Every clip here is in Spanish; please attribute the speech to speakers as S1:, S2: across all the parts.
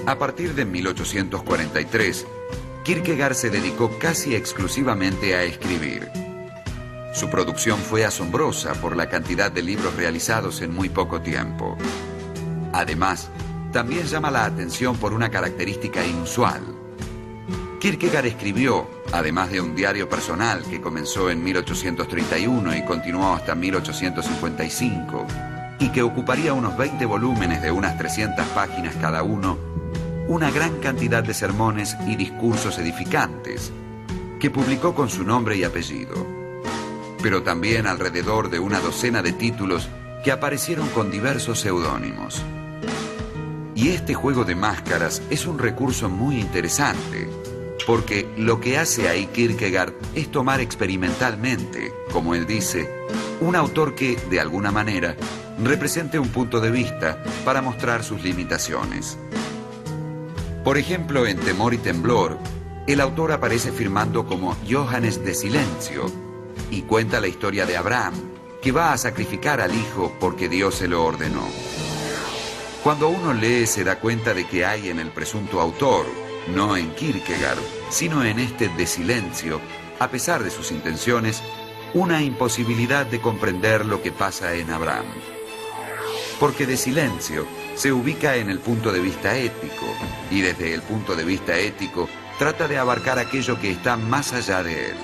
S1: A partir de 1843, Kierkegaard se dedicó casi exclusivamente a escribir. Su producción fue asombrosa por la cantidad de libros realizados en muy poco tiempo. Además, también llama la atención por una característica inusual. Kierkegaard escribió, además de un diario personal que comenzó en 1831 y continuó hasta 1855, y que ocuparía unos 20 volúmenes de unas 300 páginas cada uno, una gran cantidad de sermones y discursos edificantes, que publicó con su nombre y apellido, pero también alrededor de una docena de títulos que aparecieron con diversos seudónimos. Y este juego de máscaras es un recurso muy interesante, porque lo que hace ahí Kierkegaard es tomar experimentalmente, como él dice, un autor que, de alguna manera, represente un punto de vista para mostrar sus limitaciones. Por ejemplo, en Temor y Temblor, el autor aparece firmando como Johannes de Silencio y cuenta la historia de Abraham, que va a sacrificar al hijo porque Dios se lo ordenó. Cuando uno lee se da cuenta de que hay en el presunto autor, no en Kierkegaard, sino en este de Silencio, a pesar de sus intenciones, una imposibilidad de comprender lo que pasa en Abraham. Porque de Silencio se ubica en el punto de vista ético, y desde el punto de vista ético trata de abarcar aquello que está más allá de él.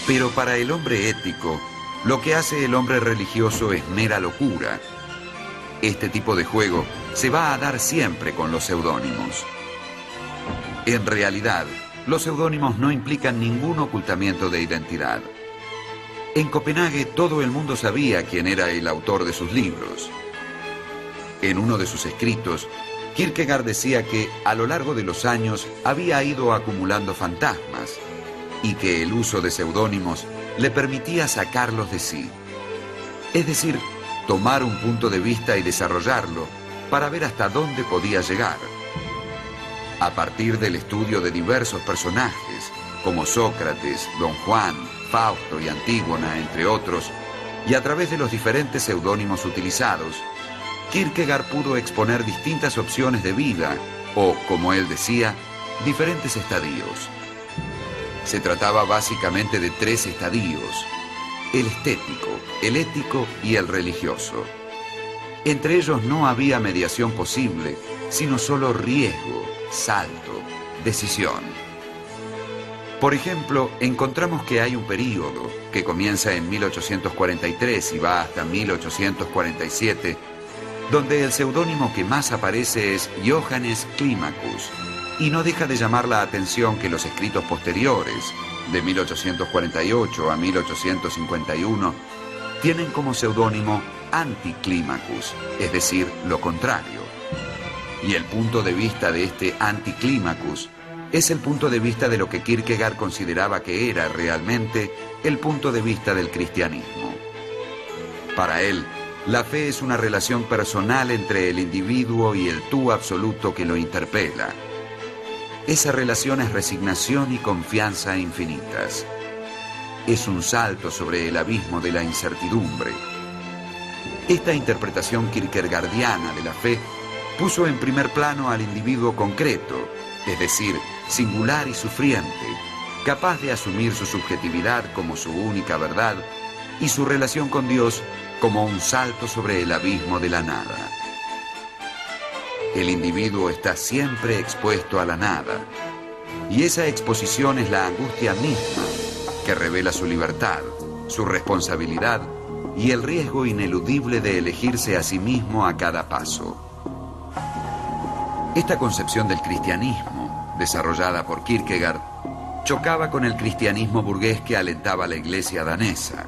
S1: Pero para el hombre ético, lo que hace el hombre religioso es mera locura. Este tipo de juego se va a dar siempre con los seudónimos. En realidad, los seudónimos no implican ningún ocultamiento de identidad. En Copenhague todo el mundo sabía quién era el autor de sus libros. En uno de sus escritos, Kierkegaard decía que a lo largo de los años había ido acumulando fantasmas y que el uso de seudónimos le permitía sacarlos de sí. Es decir, tomar un punto de vista y desarrollarlo para ver hasta dónde podía llegar. A partir del estudio de diversos personajes, como Sócrates, Don Juan, Fausto y Antígona, entre otros, y a través de los diferentes seudónimos utilizados, Kierkegaard pudo exponer distintas opciones de vida, o, como él decía, diferentes estadios. Se trataba básicamente de 3 estadios: el estético, el ético y el religioso. Entre ellos no había mediación posible, sino solo riesgo, salto, decisión. Por ejemplo, encontramos que hay un período que comienza en 1843 y va hasta 1847, donde el seudónimo que más aparece es Johannes Climacus, y no deja de llamar la atención que los escritos posteriores, de 1848 a 1851, tienen como seudónimo Anticlimacus, es decir, lo contrario. Y el punto de vista de este Anticlimacus es el punto de vista de lo que Kierkegaard consideraba que era realmente el punto de vista del cristianismo. Para él, la fe es una relación personal entre el individuo y el tú absoluto que lo interpela. Esa relación es resignación y confianza infinitas. Es un salto sobre el abismo de la incertidumbre. Esta interpretación kierkegaardiana de la fe puso en primer plano al individuo concreto, es decir, singular y sufriente, capaz de asumir su subjetividad como su única verdad y su relación con Dios como un salto sobre el abismo de la nada. El individuo está siempre expuesto a la nada, y esa exposición es la angustia misma que revela su libertad, su responsabilidad y el riesgo ineludible de elegirse a sí mismo a cada paso. Esta concepción del cristianismo, desarrollada por Kierkegaard, chocaba con el cristianismo burgués que alentaba la iglesia danesa.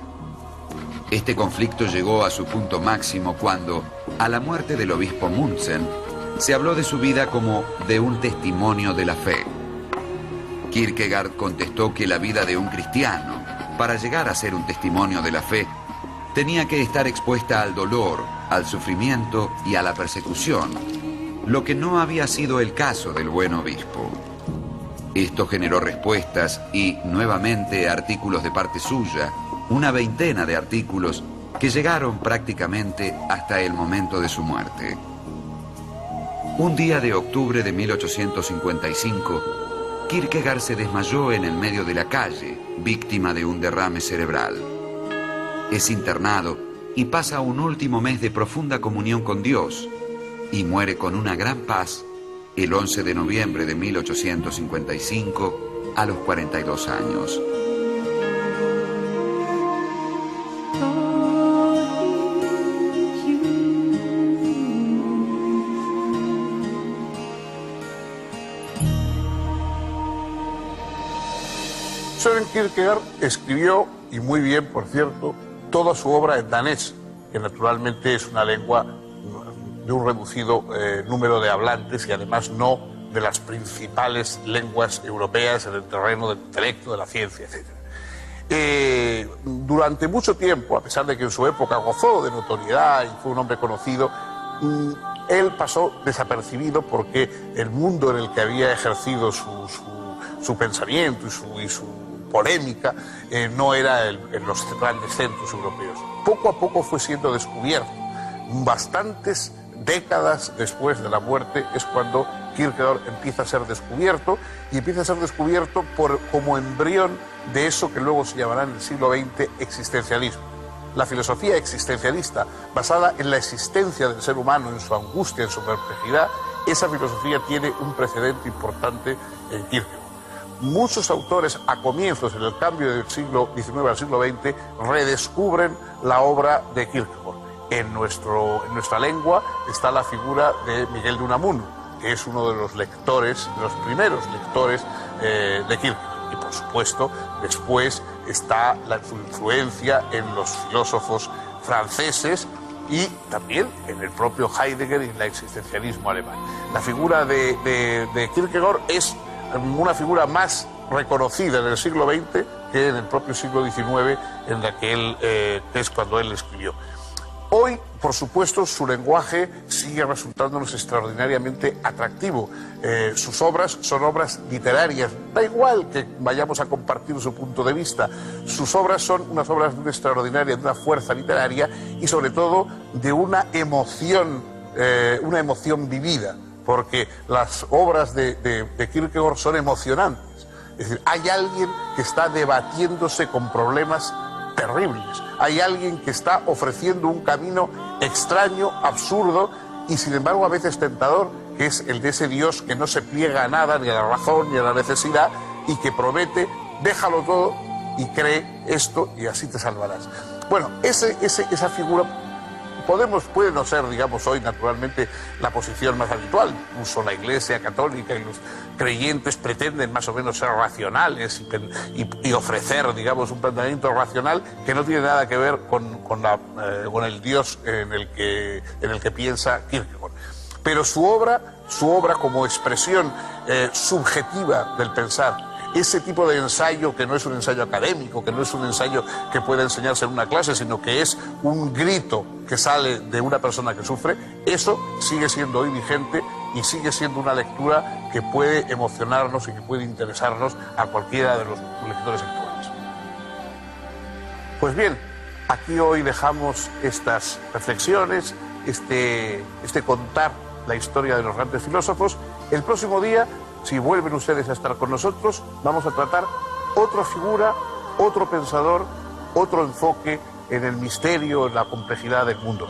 S1: Este conflicto llegó a su punto máximo cuando, a la muerte del obispo Muntzen, se habló de su vida como de un testimonio de la fe. Kierkegaard contestó que la vida de un cristiano, para llegar a ser un testimonio de la fe, tenía que estar expuesta al dolor, al sufrimiento y a la persecución, lo que no había sido el caso del buen obispo. Esto generó respuestas y, nuevamente, artículos de parte suya, una veintena de artículos que llegaron prácticamente hasta el momento de su muerte. Un día de octubre de 1855, Kierkegaard se desmayó en el medio de la calle, víctima de un derrame cerebral. Es internado y pasa un último mes de profunda comunión con Dios y muere con una gran paz el 11 de noviembre de 1855 a los 42 años.
S2: Søren Kierkegaard escribió, y muy bien por cierto, toda su obra en danés, que naturalmente es una lengua de un reducido número de hablantes y además no de las principales lenguas europeas en el terreno del intelecto, de la ciencia, etc. Durante mucho tiempo, a pesar de que en su época gozó de notoriedad y fue un hombre conocido, él pasó desapercibido porque el mundo en el que había ejercido su pensamiento y su polémica no era en los grandes centros europeos. Poco a poco fue siendo descubierto. Bastantes décadas después de la muerte es cuando Kierkegaard empieza a ser descubierto, y empieza a ser descubierto como embrión de eso que luego se llamará en el siglo XX existencialismo. La filosofía existencialista, basada en la existencia del ser humano, en su angustia, en su perplejidad, esa filosofía tiene un precedente importante en Kierkegaard. Muchos autores a comienzos, en el cambio del siglo XIX al siglo XX, redescubren la obra de Kierkegaard. En nuestra lengua está la figura de Miguel de Unamuno, que es uno de los lectores, de los primeros lectores de Kierkegaard. Y por supuesto, después está su influencia en los filósofos franceses y también en el propio Heidegger y en el existencialismo alemán. La figura de Kierkegaard es una figura más reconocida en el siglo XX que en el propio siglo XIX, en la que es cuando él escribió. Hoy, por supuesto, su lenguaje sigue resultándonos extraordinariamente atractivo. Sus obras son obras literarias. Da igual que vayamos a compartir su punto de vista. Sus obras son unas obras de una extraordinaria, de una fuerza literaria y, sobre todo, de una emoción vivida. Porque las obras de Kierkegaard son emocionantes. Es decir, hay alguien que está debatiéndose con problemas terribles. Hay alguien que está ofreciendo un camino extraño, absurdo y sin embargo a veces tentador, que es el de ese Dios que no se pliega a nada, ni a la razón, ni a la necesidad, y que promete, déjalo todo y cree esto y así te salvarás. Bueno, esa figura puede no ser, digamos, hoy naturalmente la posición más habitual. Incluso la Iglesia Católica y los creyentes pretenden más o menos ser racionales y ofrecer, digamos, un planteamiento racional que no tiene nada que ver con el Dios en el que piensa Kierkegaard. Pero su obra como expresión subjetiva del pensar, ese tipo de ensayo que no es un ensayo académico, que no es un ensayo que pueda enseñarse en una clase, sino que es un grito que sale de una persona que sufre, eso sigue siendo hoy vigente y sigue siendo una lectura que puede emocionarnos y que puede interesarnos a cualquiera de los lectores actuales. Pues bien, aquí hoy dejamos estas reflexiones, este contar la historia de los grandes filósofos. El próximo día, si vuelven ustedes a estar con nosotros, vamos a tratar otra figura, otro pensador, otro enfoque en el misterio, en la complejidad del mundo.